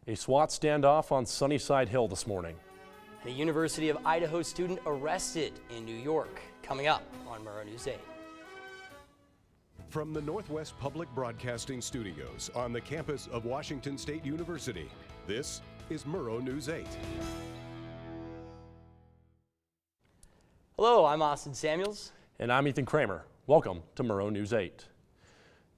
A SWAT standoff on Sunnyside Hill this morning. A University of Idaho student arrested in New York. Coming up on Murrow News 8. From the Northwest Public Broadcasting Studios on the campus of Washington State University, this is Murrow News 8. Hello, I'm Austin Samuels. And I'm Ethan Kramer. Welcome to Murrow News 8.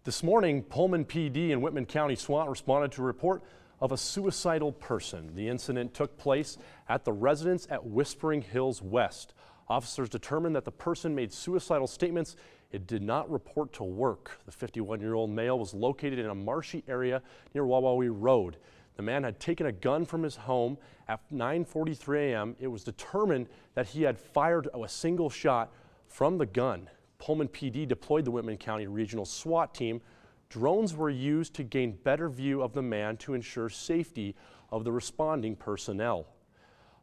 This morning, Pullman PD and Whitman County SWAT responded to a report of a suicidal person. The incident took place at the residence at Whispering Hills West. Officers determined that the person made suicidal statements. It did not report to work. The 51-year-old male was located in a marshy area near Wawawi Road. The man had taken a gun from his home at 9:43 a.m. It was determined that he had fired a single shot from the gun. Pullman PD deployed the Whitman County Regional SWAT team. Drones were used to gain better view of the man to ensure safety of the responding personnel.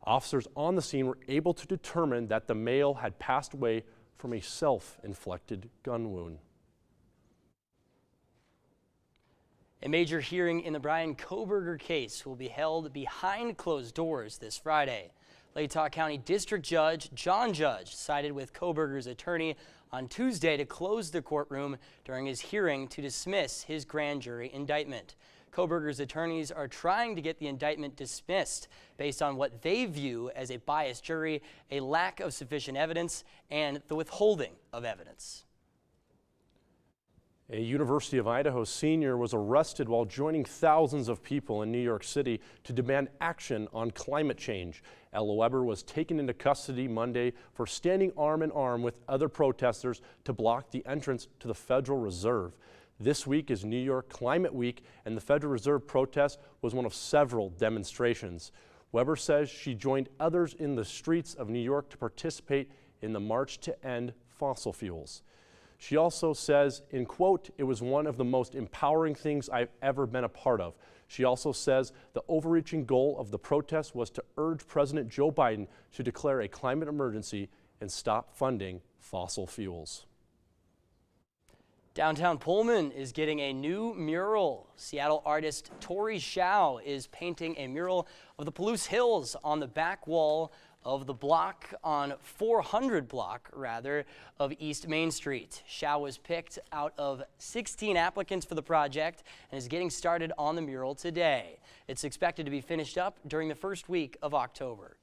Officers on the scene were able to determine that the male had passed away from a self-inflicted gun wound. A major hearing in the Brian Kohberger case will be held behind closed doors this Friday. Latah County District Judge John Judge sided with Kohberger's attorney on Tuesday to close the courtroom during his hearing to dismiss his grand jury indictment. Kohberger's attorneys are trying to get the indictment dismissed based on what they view as a biased jury, a lack of sufficient evidence, and the withholding of evidence. A University of Idaho senior was arrested while joining thousands of people in New York City to demand action on climate change. Ella Weber was taken into custody Monday for standing arm in arm with other protesters to block the entrance to the Federal Reserve. This week is New York Climate Week, and the Federal Reserve protest was one of several demonstrations. Weber says she joined others in the streets of New York to participate in the March to End Fossil Fuels. She also says, in quote, "It was one of the most empowering things I've ever been a part of." She also says the overreaching goal of the protest was to urge President Joe Biden to declare a climate emergency and stop funding fossil fuels. Downtown Pullman is getting a new mural. Seattle artist Tori Shao is painting a mural of the Palouse Hills on the back wall of the block on 400 block, of East Main Street. Shao was picked out of 16 applicants for the project and is getting started on the mural today. It's expected to be finished up during the first week of October.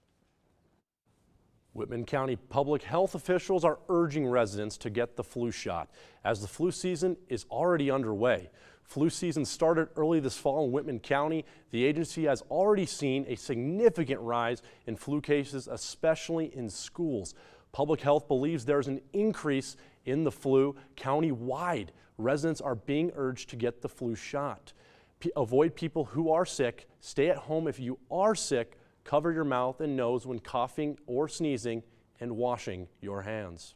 Whitman County public health officials are urging residents to get the flu shot, as the flu season is already underway. Flu season started early this fall in Whitman County. The agency has already seen a significant rise in flu cases, especially in schools. Public health believes there's an increase in the flu county-wide. Residents are being urged to get the flu shot. Avoid people who are sick. Stay at home if you are sick. Cover your mouth and nose when coughing or sneezing, and washing your hands.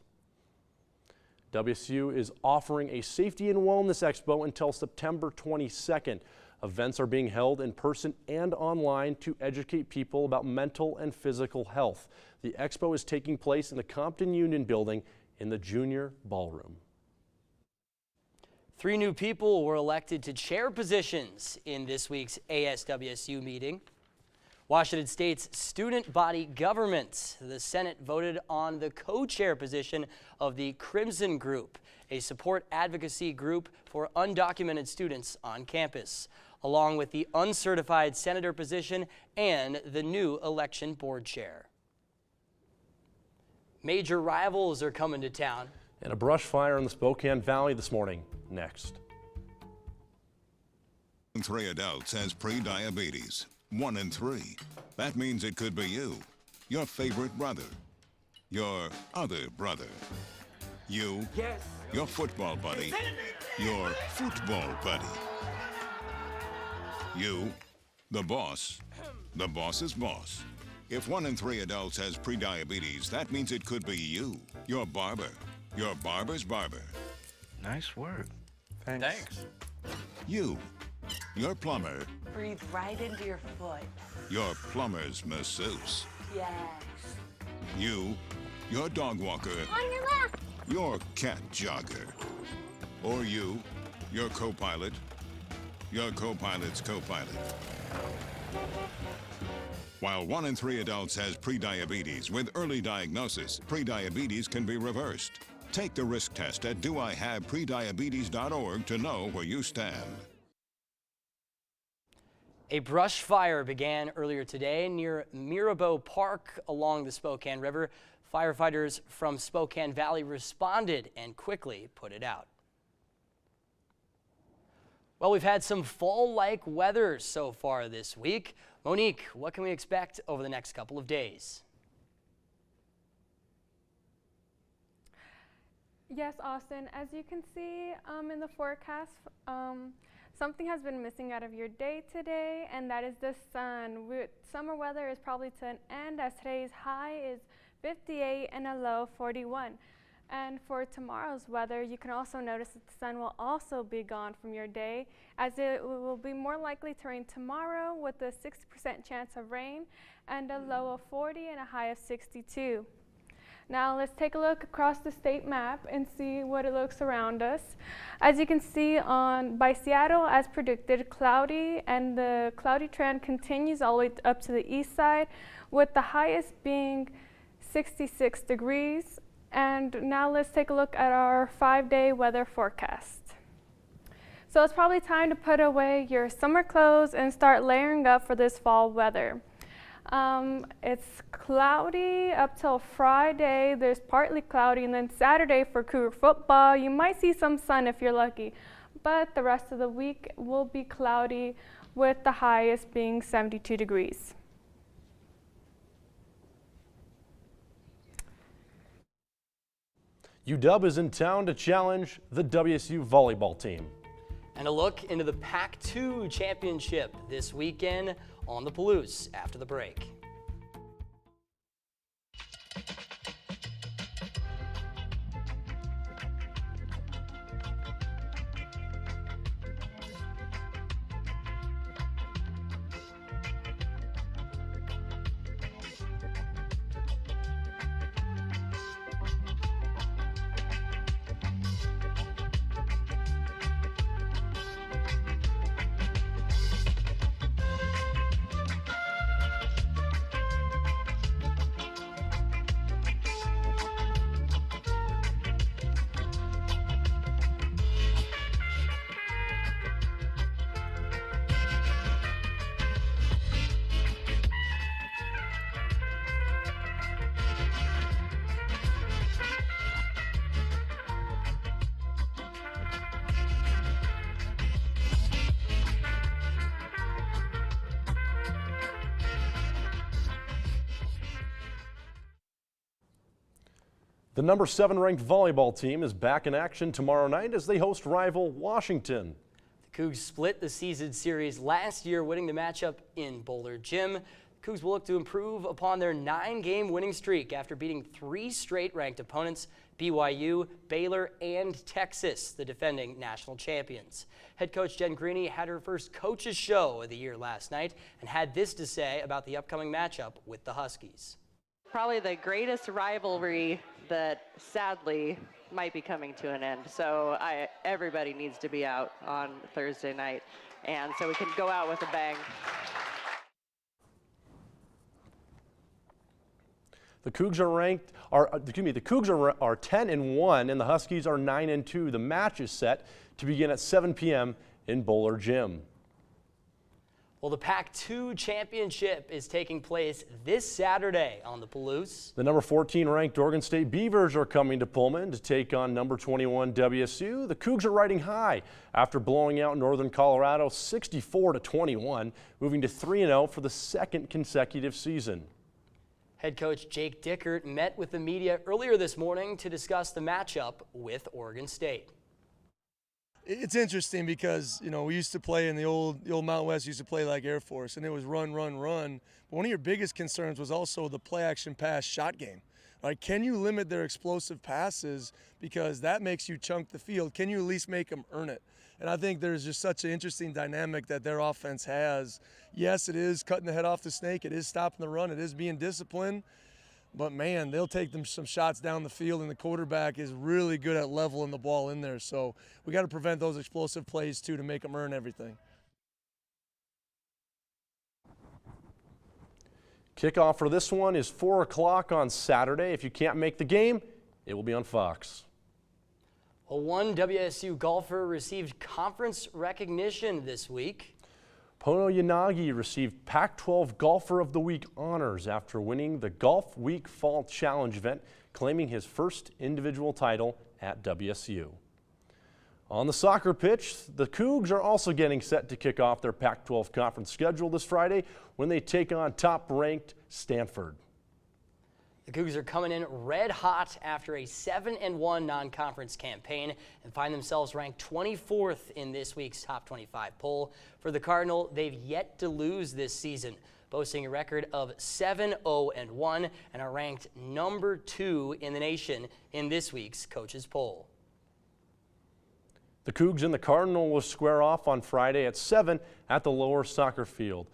WSU is offering a Safety and Wellness Expo until September 22nd. Events are being held in person and online to educate people about mental and physical health. The expo is taking place in the Compton Union Building in the Junior Ballroom. 3 new people were elected to chair positions in this week's ASWSU meeting. Washington State's student body government. The Senate voted on the co-chair position of the Crimson Group, a support advocacy group for undocumented students on campus, along with the uncertified senator position and the new election board chair. Major rivals are coming to town. And a brush fire in the Spokane Valley this morning. Next. 3 adults has pre-diabetes. 1 in 3. That means it could be you, your favorite brother, your other brother, you, yes, your football buddy, your football buddy, you, the boss's boss. If 1 in 3 adults has pre-diabetes, that means it could be you, your barber, your barber's barber. Nice work. Thanks. You, your plumber. Breathe right into your foot. Your plumber's masseuse. Yes. You, your dog walker. On your left. Your cat jogger. Or you, your co-pilot. Your co-pilot's co-pilot. While 1 in 3 adults has prediabetes, with early diagnosis, prediabetes can be reversed. Take the risk test at doihaveprediabetes.org to know where you stand. A brush fire began earlier today near Murrow Park along the Spokane River. Firefighters from Spokane Valley responded and quickly put it out. Well, we've had some fall-like weather so far this week. Monique, what can we expect over the next couple of days? Yes, Austin, as you can see in the forecast, something has been missing out of your day today, and that is the sun. Summer weather is probably to an end, as today's high is 58 and a low 41. And for tomorrow's weather, you can also notice that the sun will also be gone from your day, as it will be more likely to rain tomorrow with a 60% chance of rain and a low of 40 and a high of 62. Now let's take a look across the state map and see what it looks around us. As you can see by Seattle, as predicted, cloudy, and the cloudy trend continues all the way up to the east side, with the highest being 66 degrees. And now let's take a look at our 5-day weather forecast. So it's probably time to put away your summer clothes and start layering up for this fall weather. It's cloudy up till Friday. There's partly cloudy, and then Saturday for Cougar football, you might see some sun if you're lucky. But the rest of the week will be cloudy, with the highest being 72 degrees. UW is in town to challenge the WSU volleyball team. And a look into the Pac-2 championship this weekend on the Palouse after the break. The number 7 ranked volleyball team is back in action tomorrow night as they host rival Washington. The Cougs split the season series last year, winning the matchup in Boulder Gym. The Cougs will look to improve upon their 9-game winning streak after beating 3 straight ranked opponents, BYU, Baylor, and Texas, the defending national champions. Head coach Jen Greeny had her first coach's show of the year last night and had this to say about the upcoming matchup with the Huskies. Probably the greatest rivalry that sadly might be coming to an end. So everybody needs to be out on Thursday night, and so we can go out with a bang. The Cougs are 10-1 and the Huskies are 9-2. The match is set to begin at 7 p.m. in Boulder Gym. Well, the Pac-2 championship is taking place this Saturday on the Palouse. The number 14 ranked Oregon State Beavers are coming to Pullman to take on number 21 WSU. The Cougs are riding high after blowing out Northern Colorado 64-21, moving to 3-0 for the second consecutive season. Head coach Jake Dickert met with the media earlier this morning to discuss the matchup with Oregon State. It's interesting because, you know, we used to play in the old Mountain West, used to play like Air Force, and it was run, run, run. But one of your biggest concerns was also the play action pass shot game. Like, can you limit their explosive passes, because that makes you chunk the field? Can you at least make them earn it? And I think there's just such an interesting dynamic that their offense has. Yes, it is cutting the head off the snake. It is stopping the run. It is being disciplined. But, man, they'll take them some shots down the field, and the quarterback is really good at leveling the ball in there. So we got to prevent those explosive plays, too, to make them earn everything. Kickoff for this one is 4 o'clock on Saturday. If you can't make the game, it will be on Fox. Well, one WSU golfer received conference recognition this week. Pono Yanagi received Pac-12 Golfer of the Week honors after winning the Golf Week Fall Challenge event, claiming his first individual title at WSU. On the soccer pitch, the Cougs are also getting set to kick off their Pac-12 conference schedule this Friday when they take on top-ranked Stanford. The Cougs are coming in red hot after a 7-1 non-conference campaign and find themselves ranked 24th in this week's top 25 poll. For the Cardinal, they've yet to lose this season, boasting a record of 7-0-1 and are ranked number 2 in the nation in this week's coaches poll. The Cougs and the Cardinal will square off on Friday at 7 at the lower soccer field.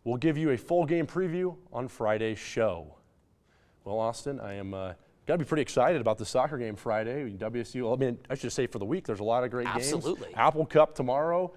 We'll give you a full game preview on Friday's show. Well, Austin, I am got to be pretty excited about the soccer game Friday. WSU, I mean, I should say for the week, there's a lot of great games. Absolutely. Apple Cup tomorrow,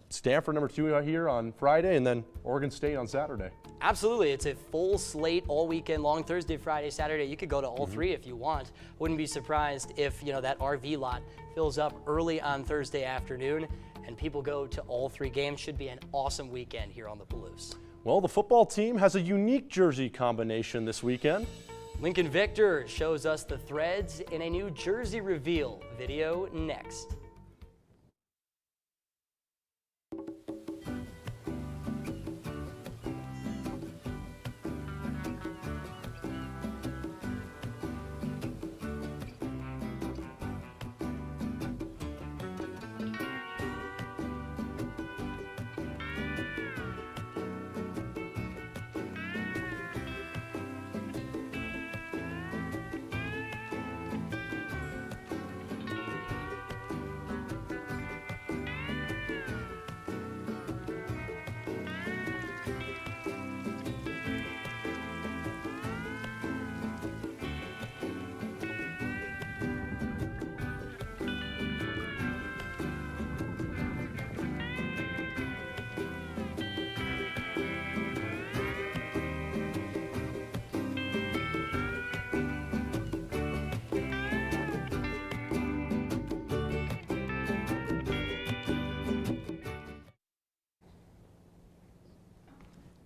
Stanford number 2 out here on Friday, and then Oregon State on Saturday. Absolutely. It's a full slate all weekend long, Thursday, Friday, Saturday. You could go to all three if you want. Wouldn't be surprised if, that RV lot fills up early on Thursday afternoon and people go to all 3 games. Should be an awesome weekend here on the Palouse. Well, the football team has a unique jersey combination this weekend. Lincoln Victor shows us the threads in a new jersey reveal video next.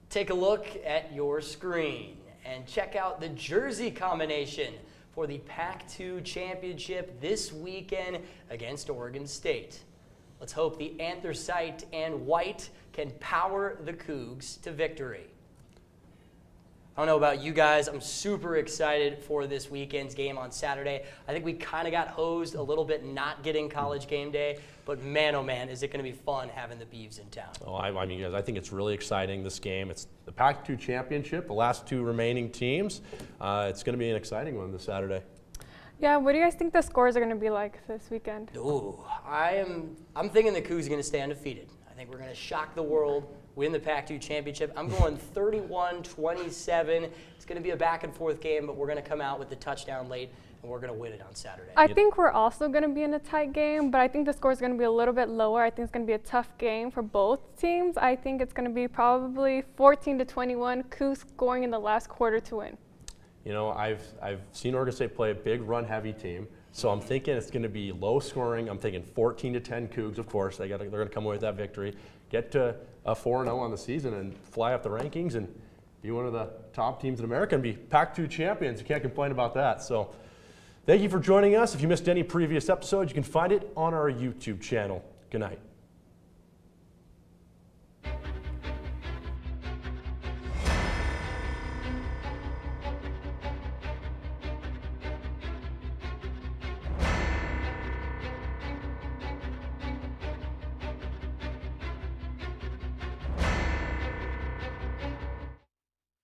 Take a look at your screen and check out the jersey combination for the Pac-2 championship this weekend against Oregon State. Let's hope the anthracite and white can power the Cougs to victory. I don't know about you guys, I'm super excited for this weekend's game on Saturday. I think we kind of got hosed a little bit not getting College Game Day, but man, oh man, is it going to be fun having the Beavs in town. Oh, I mean, guys, I think it's really exciting, this game. It's the Pac-2 championship, the last 2 remaining teams. It's going to be an exciting one this Saturday. Yeah, what do you guys think the scores are going to be like this weekend? Ooh, I'm thinking the Cougs are going to stay undefeated. I think we're going to shock the world, win the Pac-2 championship. I'm going 31-27. It's going to be a back-and-forth game, but we're going to come out with the touchdown late, and we're going to win it on Saturday. I think we're also going to be in a tight game, but I think the score is going to be a little bit lower. I think it's going to be a tough game for both teams. I think it's going to be probably 14-21, Cougs scoring in the last quarter to win. You know, I've seen Oregon State play a big run-heavy team, so I'm thinking it's going to be low scoring. I'm thinking 14-10 Cougs, of course. They're going to come away with that victory, get to 4-0 on the season, and fly up the rankings and be one of the top teams in America and be Pac-2 champions. You can't complain about that. So, thank you for joining us. If you missed any previous episodes, you can find it on our YouTube channel. Good night.